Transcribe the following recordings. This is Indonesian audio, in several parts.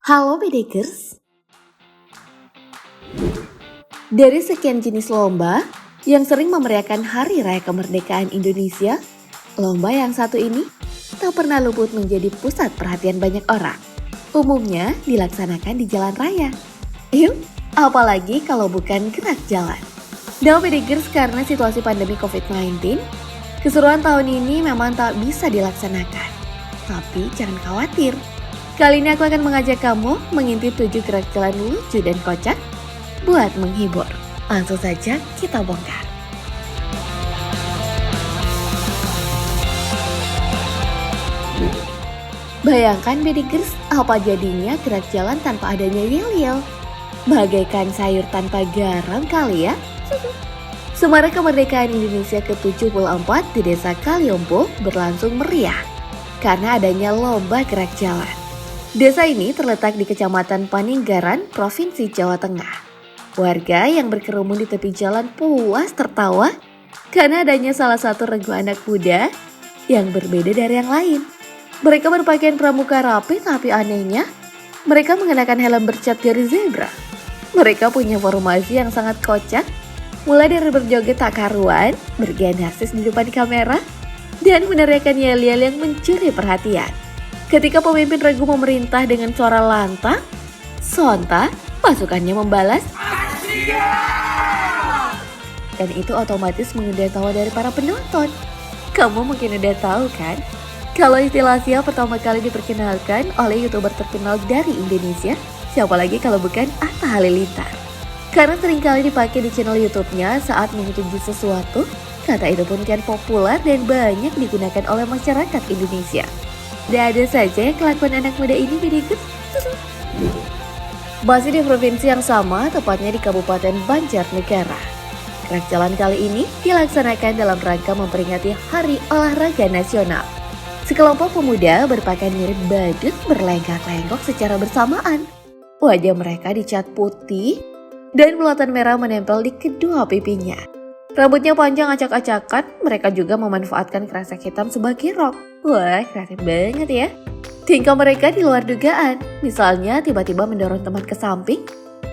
Halo Bedekers, dari sekian jenis lomba yang sering memeriahkan Hari Raya Kemerdekaan Indonesia, lomba yang satu ini tak pernah luput menjadi pusat perhatian banyak orang. Umumnya dilaksanakan di jalan raya. Yuk, apalagi kalau bukan gerak jalan. Nah Bedekers, karena situasi pandemi COVID-19, keseruan tahun ini memang tak bisa dilaksanakan. Tapi jangan khawatir. Kali ini aku akan mengajak kamu mengintip 7 gerak jalan lucu dan kocak buat menghibur. Langsung saja kita bongkar. Bayangkan Bedekers, apa jadinya gerak jalan tanpa adanya yel-yel? Bagaikan sayur tanpa garam kali ya? Semarak Kemerdekaan Indonesia ke-74 di Desa Kaliombo berlangsung meriah karena adanya lomba gerak jalan. Desa ini terletak di Kecamatan Paninggaran, Provinsi Jawa Tengah. Warga yang berkerumun di tepi jalan puas tertawa karena adanya salah satu regu anak muda yang berbeda dari yang lain. Mereka berpakaian pramuka rapi, tapi anehnya mereka mengenakan helm bercat garis zebra. Mereka punya formasi yang sangat kocak, mulai dari berjoget tak karuan, bergaya narsis di depan kamera, dan meneriakan yel-yel yang mencuri perhatian. Ketika pemimpin regu memerintah dengan suara lantang, sontak pasukannya membalas "Asia!" Dan itu otomatis mengundang tawa dari para penonton. Kamu mungkin udah tahu kan, kalau istilah Asia pertama kali diperkenalkan oleh YouTuber terkenal dari Indonesia, siapa lagi kalau bukan Atta Halilintar. Karena seringkali dipakai di channel YouTube-nya saat menyetuju sesuatu, kata itu pun kian populer dan banyak digunakan oleh masyarakat Indonesia. Dan ada saja kelakuan anak muda ini Bedekers. Masih di provinsi yang sama, tepatnya di Kabupaten Banjarnegara. Gerak jalan kali ini dilaksanakan dalam rangka memperingati Hari Olahraga Nasional. Sekelompok pemuda berpakaian mirip badut berlenggak-lenggok secara bersamaan. Wajah mereka dicat putih dan bulatan merah menempel di kedua pipinya. Rambutnya panjang acak-acakan, mereka juga memanfaatkan kresek hitam sebagai rok. Wah, kreatif banget ya. Tingkah mereka di luar dugaan, misalnya tiba-tiba mendorong teman ke samping,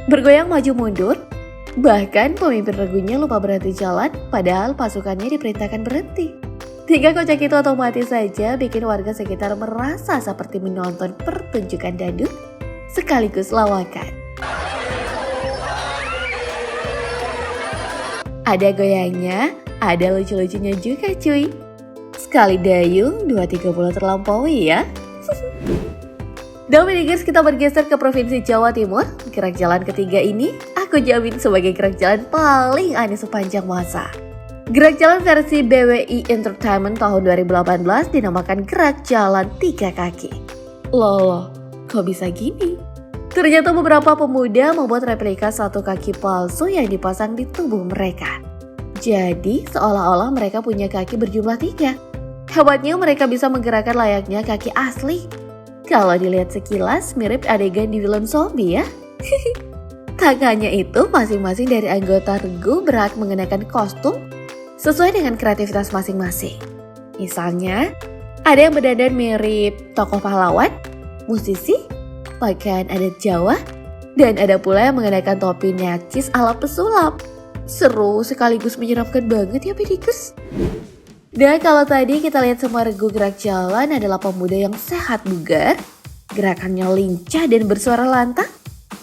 bergoyang maju mundur, bahkan pemimpin regunya lupa berhenti jalan, padahal pasukannya diperintahkan berhenti. Tingkah kocak itu otomatis saja bikin warga sekitar merasa seperti menonton pertunjukan dangdut sekaligus lawakan. Ada goyangnya, ada lucu-lucunya juga cuy. Sekali dayung, 2-3 bola terlampaui ya. Dan Bedekers, kita bergeser ke Provinsi Jawa Timur. Gerak jalan ketiga ini aku jamin sebagai gerak jalan paling aneh sepanjang masa. Gerak jalan versi BWI Entertainment tahun 2018 dinamakan gerak jalan 3 kaki. Loh, kok bisa gini? Ternyata beberapa pemuda membuat replika satu kaki palsu yang dipasang di tubuh mereka. Jadi seolah-olah mereka punya kaki berjumlah 3. Hebatnya mereka bisa menggerakkan layaknya kaki asli. Kalau dilihat sekilas mirip adegan di film zombie ya. Tak hanya itu, masing-masing dari anggota regu berhak mengenakan kostum sesuai dengan kreativitas masing-masing. Misalnya, ada yang berdandan mirip tokoh pahlawan, musisi, pakaian adat Jawa, dan ada pula yang mengenakan topi necis ala pesulap. Seru sekaligus menyeramkan banget ya Bedekers. Dan kalau tadi kita lihat semua regu gerak jalan adalah pemuda yang sehat bugar, gerakannya lincah dan bersuara lantang.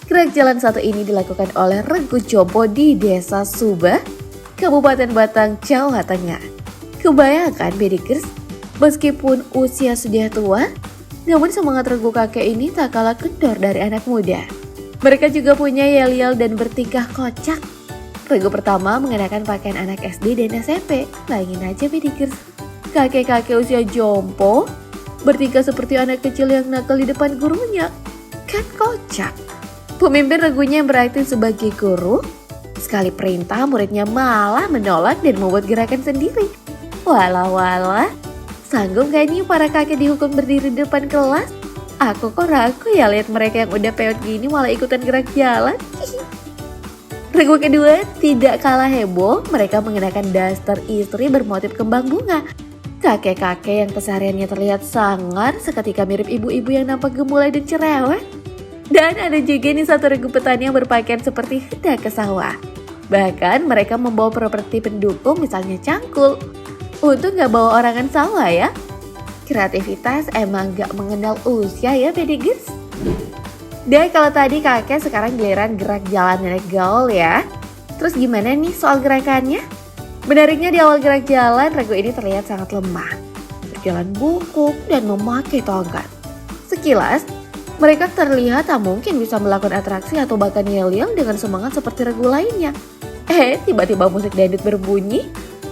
Gerak jalan satu ini dilakukan oleh regu Jompo di Desa Subah, Kabupaten Batang, Jawa Tengah. Kebayangkan Bedekers, meskipun usia sudah tua, namun semangat regu kakek ini tak kalah kendor dari anak muda. Mereka juga punya yel-yel dan bertingkah kocak. Regu pertama mengenakan pakaian anak SD dan SMP. Bayangin aja Bedekers, kakek-kakek usia jompo bertingkah seperti anak kecil yang nakal di depan gurunya. Kan kocak. Pemimpin regunya yang berakting sebagai guru, sekali perintah muridnya malah menolak dan membuat gerakan sendiri. Walah, sanggup gak nih para kakek dihukum berdiri di depan kelas? Aku kok ragu ya lihat mereka yang udah peot gini malah ikutan gerak jalan. Regu kedua tidak kalah heboh, mereka mengenakan daster istri bermotif kembang bunga. Kakek-kakek yang kesehariannya terlihat sangar seketika mirip ibu-ibu yang nampak gemulai dan cerewet. Dan ada juga nih satu regu petani yang berpakaian seperti hendak ke sawah. Bahkan mereka membawa properti pendukung misalnya cangkul. Untung gak bawa orangan sawah ya. Kreativitas emang gak mengenal usia ya Pedigers. Dan kalau tadi kakek sekarang giliran gerak jalan nenek gaul ya. Terus gimana nih soal gerakannya? Menariknya di awal gerak jalan, regu ini terlihat sangat lemah. Berjalan bungkuk dan memakai tongkat. Sekilas, mereka terlihat tak mungkin bisa melakukan atraksi atau bahkan yel-yel dengan semangat seperti regu lainnya. Tiba-tiba musik dangdut berbunyi.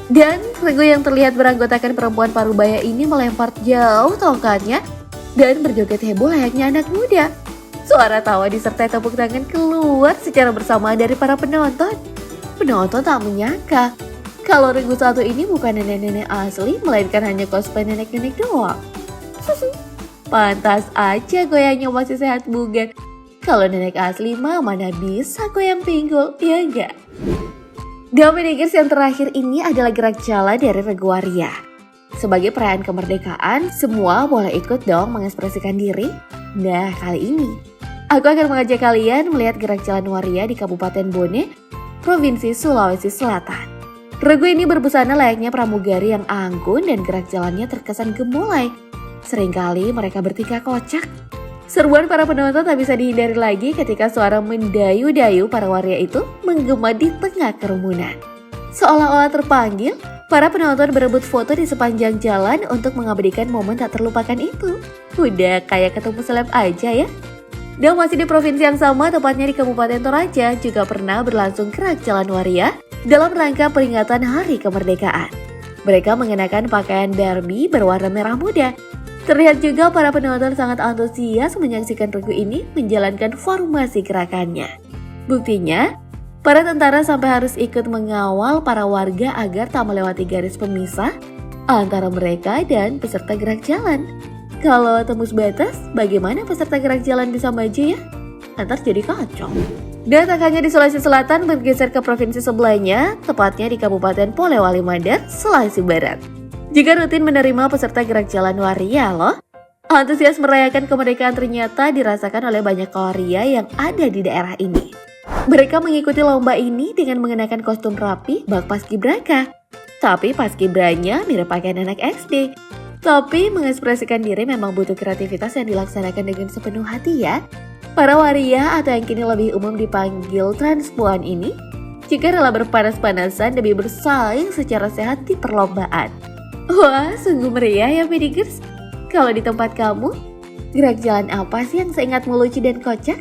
Dan regu yang terlihat beranggotakan perempuan parubaya ini melempar jauh tongkatnya dan berjoget heboh layaknya anak muda. Suara tawa disertai tepuk tangan keluar secara bersamaan dari para penonton. Penonton tak menyangka kalau regu satu ini bukan nenek-nenek asli, melainkan hanya cosplay nenek-nenek doang. Pantas aja goyangnya masih sehat bugar. Kalau nenek asli mah mana bisa goyang pinggul, ya enggak? Dominigers yang terakhir ini adalah gerak jalan dari regu waria. Sebagai perayaan kemerdekaan, semua boleh ikut dong mengekspresikan diri. Nah, kali ini aku akan mengajak kalian melihat gerak jalan waria di Kabupaten Bone, Provinsi Sulawesi Selatan. Regu ini berbusana layaknya pramugari yang anggun dan gerak jalannya terkesan gemulai. Seringkali mereka bertingkah kocak. Serbuan para penonton tak bisa dihindari lagi ketika suara mendayu-dayu para waria itu menggema di tengah kerumunan. Seolah-olah terpanggil, para penonton berebut foto di sepanjang jalan untuk mengabadikan momen tak terlupakan itu. Udah kayak ketemu seleb aja ya. Dan masih di provinsi yang sama, tepatnya di Kabupaten Toraja, juga pernah berlangsung gerak jalan waria dalam rangka peringatan Hari Kemerdekaan. Mereka mengenakan pakaian derby berwarna merah muda. Terlihat juga para penonton sangat antusias menyaksikan regu ini menjalankan formasi gerakannya. Buktinya, para tentara sampai harus ikut mengawal para warga agar tak melewati garis pemisah antara mereka dan peserta gerak jalan. Kalau tembus batas, bagaimana peserta gerak jalan bisa maju ya? Antar jadi kacau. Dan tak hanya di Sulawesi Selatan, bergeser ke provinsi sebelahnya, tepatnya di Kabupaten Polewali Mandar, Sulawesi Barat. Juga rutin menerima peserta gerak jalan waria loh. Antusias merayakan kemerdekaan ternyata dirasakan oleh banyak waria yang ada di daerah ini. Mereka mengikuti lomba ini dengan mengenakan kostum rapi bak paskibraka. Tapi paskibranya mirip pakaian anak SD. Tapi mengekspresikan diri memang butuh kreativitas yang dilaksanakan dengan sepenuh hati ya. Para waria atau yang kini lebih umum dipanggil transpuan ini juga rela berpanas-panasan demi bersaing secara sehat di perlombaan. Wah, sungguh meriah ya Pedigers. Kalau di tempat kamu, gerak jalan apa sih yang seingatmu lucu dan kocak?